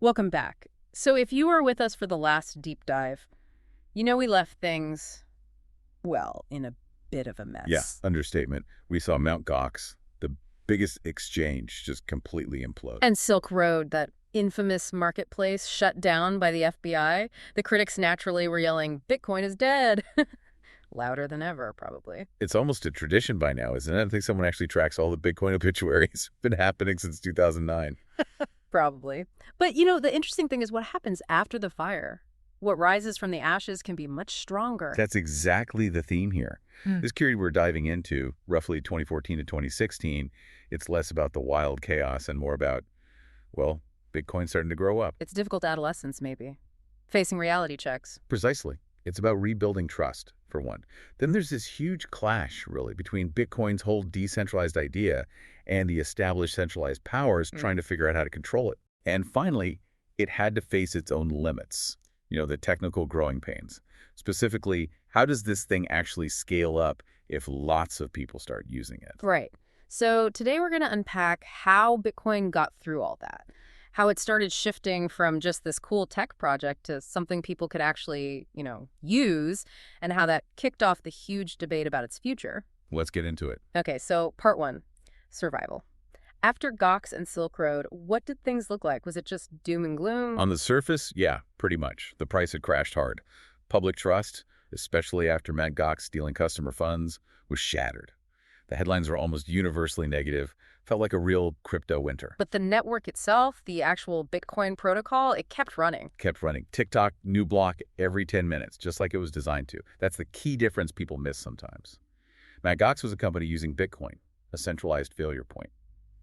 Welcome back. So if you were with us for the last deep dive, we left things, well, in a bit of a Yeah, mess. understatement. We saw Mt. Gox, the biggest exchange, just completely implode. And Silk Road, that infamous marketplace shut down by the FBI. The critics naturally were yelling, "Bitcoin is dead." Louder than ever, probably. It's almost a tradition by now, isn't it? I think someone actually tracks all the Bitcoin obituaries. Been happening since 2009. Probably. But, the interesting thing is what happens after the fire. What rises from the ashes can be much stronger. That's exactly the theme here. Hmm. This period we're diving into, roughly 2014 to 2016, it's less about the wild chaos and more about, well, Bitcoin starting to grow up. It's difficult adolescence, maybe. Facing reality checks. Precisely. It's about rebuilding trust, for one. Then there's this huge clash, really, between Bitcoin's whole decentralized idea and the established centralized powers trying to figure out how to control it. And finally, it had to face its own limits, the technical growing pains. Specifically, how does this thing actually scale up if lots of people start using it? Right. So today we're going to unpack how Bitcoin got through all that, how it started shifting from just this cool tech project to something people could actually, use, and how that kicked off the huge debate about its future. Let's get into it. Okay, so part one, survival. After Gox and Silk Road, what did things look like? Was it just doom and gloom? On the surface, yeah, pretty much. The price had crashed hard. Public trust, especially after Mt. Gox stealing customer funds, was shattered. The headlines were almost universally negative. Felt like a real crypto winter. But the network itself, the actual Bitcoin protocol, it kept running. Kept running. TikTok, new block every 10 minutes, just like it was designed to. That's the key difference people miss sometimes. Mt. Gox was a company using Bitcoin, a centralized failure point.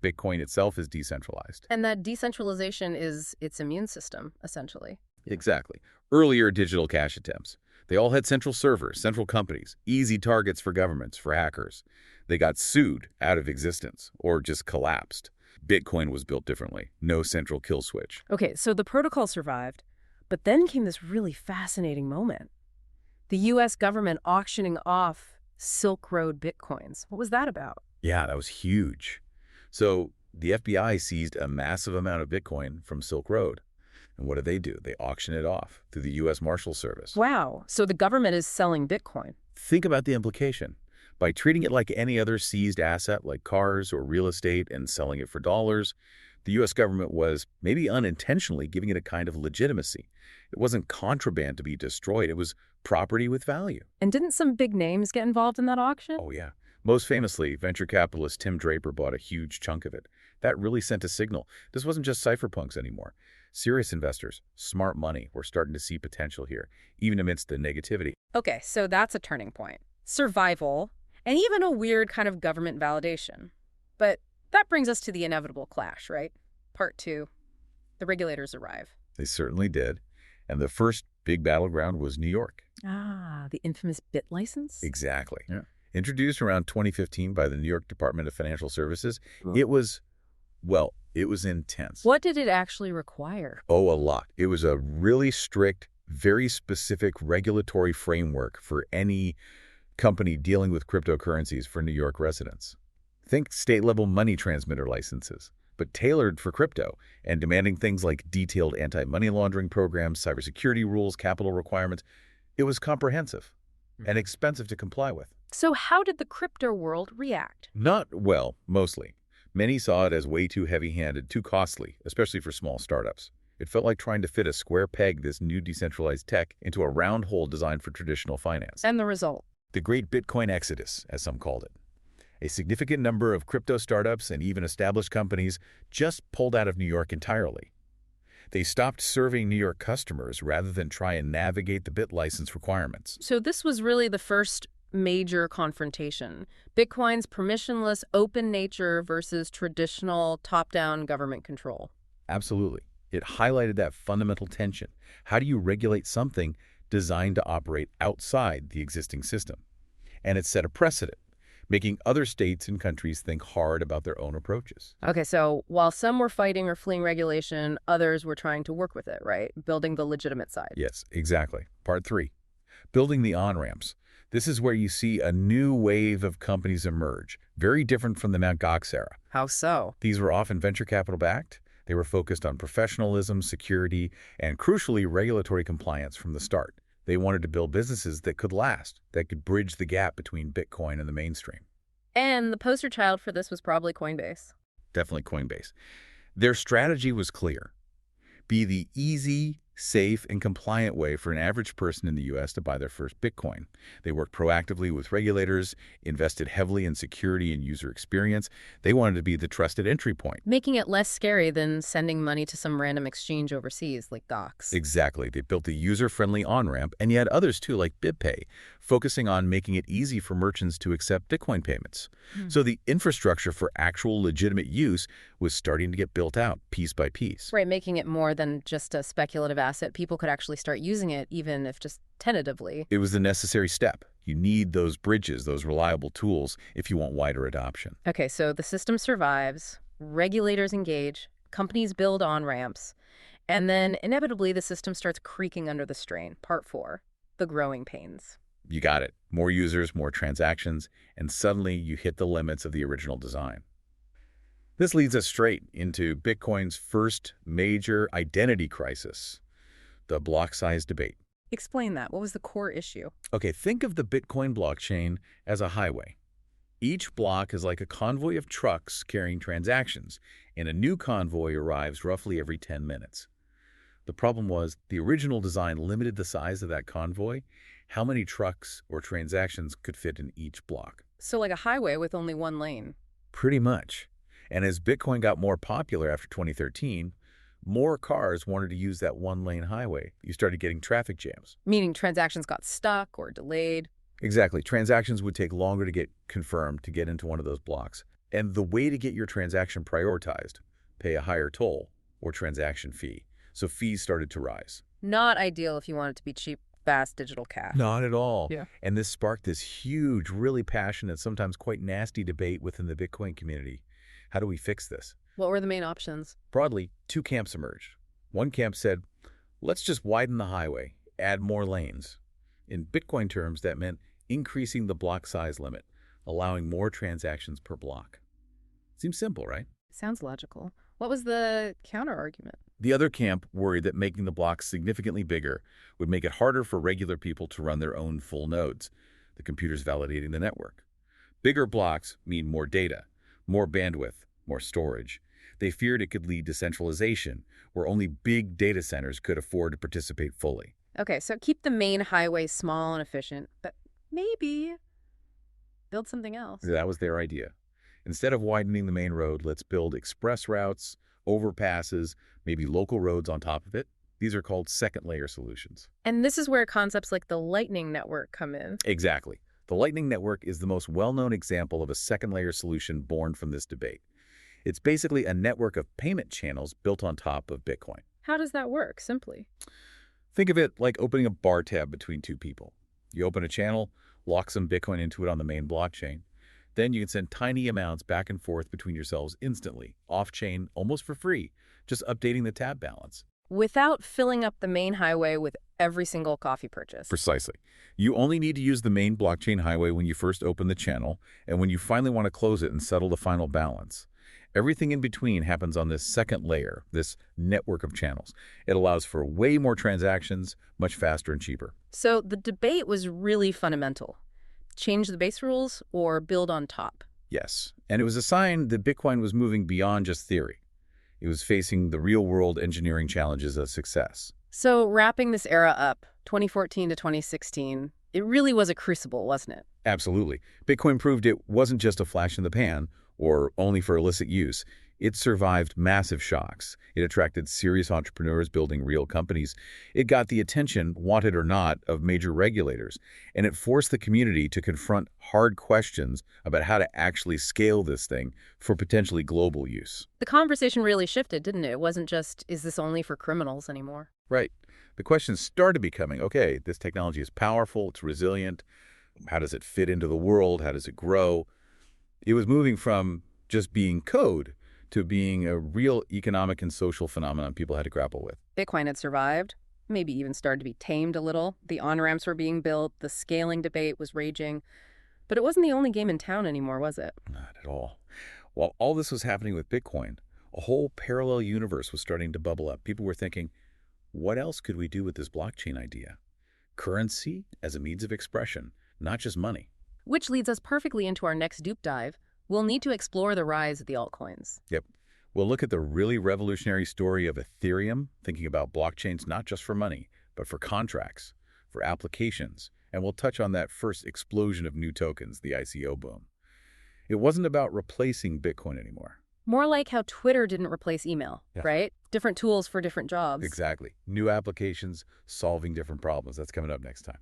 Bitcoin itself is decentralized. And that decentralization is its immune system, essentially. Exactly. Earlier digital cash attempts. They all had central servers, central companies, easy targets for governments, for hackers. They got sued out of existence or just collapsed. Bitcoin was built differently. No central kill switch. Okay, so the protocol survived, but then came this really fascinating moment. The U.S. government auctioning off Silk Road Bitcoins. What was that about? Yeah, that was huge. So the FBI seized a massive amount of Bitcoin from Silk Road. And what do? They auction it off through the U.S. Marshal Service. Wow, so the government is selling Bitcoin. Think about the implication. By treating it like any other seized asset like cars or real estate and selling it for dollars, the U.S. government was, maybe unintentionally, giving it a kind of legitimacy. It wasn't contraband to be destroyed. It was property with value. And didn't some big names get involved in that auction? Oh, yeah. Most famously, venture capitalist Tim Draper bought a huge chunk of it. That really sent a signal. This wasn't just cypherpunks anymore. Serious investors, smart money, were starting to see potential here, even amidst the negativity. Okay, so that's a turning point. Survival, and even a weird kind of government validation. But that brings us to the inevitable clash, right? Part two, the regulators arrive. They certainly did. And the first big battleground was New York. Ah, the infamous bit license? Exactly. Yeah. Introduced around 2015 by the New York Department of Financial Services, Oh. it was intense. What did it actually require? Oh, a lot. It was a really strict, very specific regulatory framework for any company dealing with cryptocurrencies for New York residents. Think state-level money transmitter licenses, but tailored for crypto and demanding things like detailed anti-money laundering programs, cybersecurity rules, capital requirements. It was comprehensive and expensive to comply with. So how did the crypto world react? Not well, mostly. Many saw it as way too heavy-handed, too costly, especially for small startups. It felt like trying to fit a square peg, this new decentralized tech, into a round hole designed for traditional finance. And the result? The Great Bitcoin Exodus, as some called it. A significant number of crypto startups and even established companies just pulled out of New York entirely. They stopped serving New York customers rather than try and navigate the bit license requirements. So this was really the first major confrontation. Bitcoin's permissionless, open nature versus traditional top-down government control. Absolutely. It highlighted that fundamental tension. How do you regulate something designed to operate outside the existing system? And it set a precedent, making other states and countries think hard about their own approaches. Okay, so while some were fighting or fleeing regulation, others were trying to work with it, right? Building the legitimate side. Yes, exactly. Part 3, building the on-ramps. This is where you see a new wave of companies emerge, very different from the Mt. Gox era. How so? These were often venture capital backed, They were focused on professionalism, security, and crucially, regulatory compliance from the start. They wanted to build businesses that could last, that could bridge the gap between Bitcoin and the mainstream. And the poster child for this was probably Coinbase. Definitely Coinbase. Their strategy was clear. Be the easy, safe, and compliant way for an average person in the U.S. to buy their first Bitcoin. They worked proactively with regulators, invested heavily in security and user experience. They wanted to be the trusted entry point. Making it less scary than sending money to some random exchange overseas, like Docs. Exactly. They built a user-friendly on-ramp, and you had others too, like BitPay, focusing on making it easy for merchants to accept Bitcoin payments. So the infrastructure for actual legitimate use was starting to get built out piece by piece. Right, making it more than just a speculative asset. People could actually start using it, even if just tentatively. It was the necessary step. You need those bridges, those reliable tools, if you want wider adoption. Okay, so the system survives, regulators engage, companies build on-ramps, and then inevitably the system starts creaking under the strain. Part 4, the growing pains. You got it. More users, more transactions, and suddenly you hit the limits of the original design. This leads us straight into Bitcoin's first major identity crisis, the block size debate. Explain that. What was the core issue? Okay, think of the Bitcoin blockchain as a highway. Each block is like a convoy of trucks carrying transactions, and a new convoy arrives roughly every 10 minutes. The problem was the original design limited the size of that convoy, how many trucks or transactions could fit in each block. So like a highway with only one lane. Pretty much. And as Bitcoin got more popular after 2013, more cars wanted to use that one-lane highway. You started getting traffic jams. Meaning transactions got stuck or delayed. Exactly. Transactions would take longer to get confirmed to get into one of those blocks. And the way to get your transaction prioritized, pay a higher toll or transaction fee. So fees started to rise. Not ideal if you want it to be cheap, fast digital cash. Not at all. Yeah. And this sparked this huge, really passionate, sometimes quite nasty debate within the Bitcoin community. How do we fix this? What were the main options? Broadly, two camps emerged. One camp said, let's just widen the highway, add more lanes. In Bitcoin terms, that meant increasing the block size limit, allowing more transactions per block. Seems simple, right? Sounds logical. What was the counter-argument? The other camp worried that making the blocks significantly bigger would make it harder for regular people to run their own full nodes, the computers validating the network. Bigger blocks mean more data, more bandwidth, more storage. They feared it could lead to centralization, where only big data centers could afford to participate fully. Okay, so keep the main highway small and efficient, but maybe build something else. That was their idea. Instead of widening the main road, let's build express routes, overpasses, maybe local roads on top of it. These are called second-layer solutions. And this is where concepts like the Lightning Network come in. Exactly. The Lightning Network is the most well-known example of a second-layer solution born from this debate. It's basically a network of payment channels built on top of Bitcoin. How does that work, simply? Think of it like opening a bar tab between two people. You open a channel, lock some Bitcoin into it on the main blockchain. Then you can send tiny amounts back and forth between yourselves instantly, off-chain, almost for free, just updating the tab balance. Without filling up the main highway with every single coffee purchase. Precisely. You only need to use the main blockchain highway when you first open the channel and when you finally want to close it and settle the final balance. Everything in between happens on this second layer, this network of channels. It allows for way more transactions, much faster and cheaper. So the debate was really fundamental. Change the base rules or build on top? Yes, and it was a sign that Bitcoin was moving beyond just theory. It was facing the real-world engineering challenges of success. So wrapping this era up, 2014 to 2016, it really was a crucible, wasn't it? Absolutely. Bitcoin proved it wasn't just a flash in the pan or only for illicit use. It survived massive shocks. It attracted serious entrepreneurs building real companies. It got the attention, wanted or not, of major regulators. And it forced the community to confront hard questions about how to actually scale this thing for potentially global use. The conversation really shifted, didn't it? It wasn't just, is this only for criminals anymore? Right. The questions started becoming, okay, this technology is powerful, it's resilient. How does it fit into the world? How does it grow? It was moving from just being code to being a real economic and social phenomenon people had to grapple with. Bitcoin had survived, maybe even started to be tamed a little. The on-ramps were being built, the scaling debate was raging. But it wasn't the only game in town anymore, was it? Not at all. While all this was happening with Bitcoin, A whole parallel universe was starting to bubble up. People were thinking, what else could we do with this blockchain idea? Currency as a means of expression, not just money. Which leads us perfectly into our next deep dive. We'll need to explore the rise of the altcoins. Yep. We'll look at the really revolutionary story of Ethereum, thinking about blockchains not just for money, but for contracts, for applications, and we'll touch on that first explosion of new tokens, the ICO boom. It wasn't about replacing Bitcoin anymore. More like how Twitter didn't replace email, Yeah. right? Different tools for different jobs. Exactly. New applications solving different problems. That's coming up next time.